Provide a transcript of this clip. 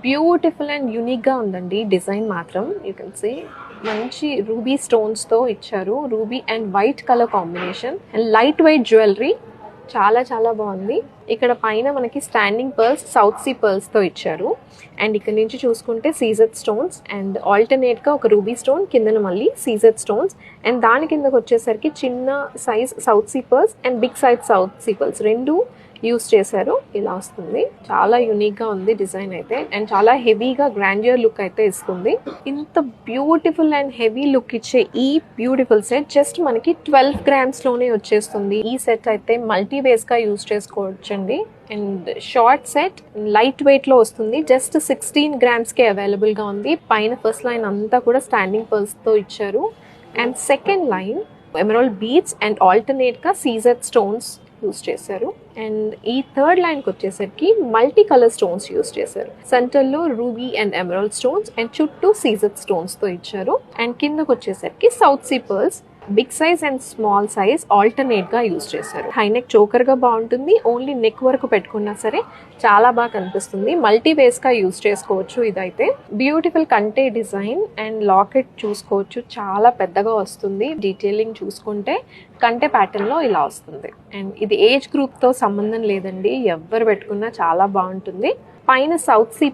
Beautiful and యూనిక్గా ఉందండి design మాత్రం. యూ కెన్ సీ మంచి రూబీ స్టోన్స్తో ఇచ్చారు. Ruby and white colour combination and light weight jewellery. చాలా చాలా బాగుంది. ఇక్కడ పైన మనకి స్టాండింగ్ పర్ల్స్ సౌత్ సీ పర్ల్స్తో ఇచ్చారు. అండ్ ఇక్కడ నుంచి చూసుకుంటే సీజెడ్ స్టోన్స్ అండ్ ఆల్టర్నేట్గా ఒక రూబీ స్టోన్, కిందన మళ్ళీ సీజెడ్ స్టోన్స్ అండ్ దాని కిందకు వచ్చేసరికి చిన్న size South see pearls and big size South see pearls రెండు యూస్ చేశారు. ఇలా వస్తుంది. చాలా యూనిక్గా ఉంది డిజైన్ అయితే అండ్ చాలా హెవీగా గ్రాండియర్ లుక్ అయితే ఇస్తుంది. ఇంత బ్యూటిఫుల్ అండ్ హెవీ లుక్ ఇచ్చే ఈ బ్యూటిఫుల్ సెట్ జస్ట్ మనకి 12 grams-లోనే వచ్చేస్తుంది. ఈ సెట్ అయితే మల్టీ వేస్గా యూస్ చేసుకోవచ్చండి. అండ్ షార్ట్ సెట్ లైట్ వెయిట్లో వస్తుంది. జస్ట్ 16 grams-కే అవైలబుల్గా ఉంది. పైన ఫస్ట్ లైన్ అంతా కూడా స్టాండింగ్ పర్ల్స్తో ఇచ్చారు and second line emerald beads and ఆల్టర్నేట్గా సీజెడ్ స్టోన్స్ యూస్ చేశారు. అండ్ ఈ థర్డ్ లైన్కి వచ్చేసరికి మల్టీ కలర్ స్టోన్స్ యూస్ చేశారు. సెంటర్లో ruby and emerald stones and చుట్టూ సీజెడ్ స్టోన్స్తో ఇచ్చారు. అండ్ కిందకు వచ్చేసరికి south see pearls big size and small size ఆల్టర్నేట్గా యూస్ చేశారు. హైనెక్ చోకర్గా బాగుంటుంది. ఓన్లీ నెక్ వరకు పెట్టుకున్నా సరే చాలా బాగా కనిపిస్తుంది. మల్టీ వేస్గా యూస్ చేసుకోవచ్చు. ఇదైతే బ్యూటిఫుల్ కంటే డిజైన్ అండ్ లాకెట్ చూసుకోవచ్చు. చాలా పెద్దగా వస్తుంది. డీటెయిలింగ్ చూసుకుంటే కంటే ప్యాటర్న్లో ఇలా వస్తుంది. అండ్ ఇది ఏజ్ గ్రూప్తో సంబంధం లేదండి. ఎవరు పెట్టుకున్నా చాలా బాగుంటుంది. పైన సౌత్ సీ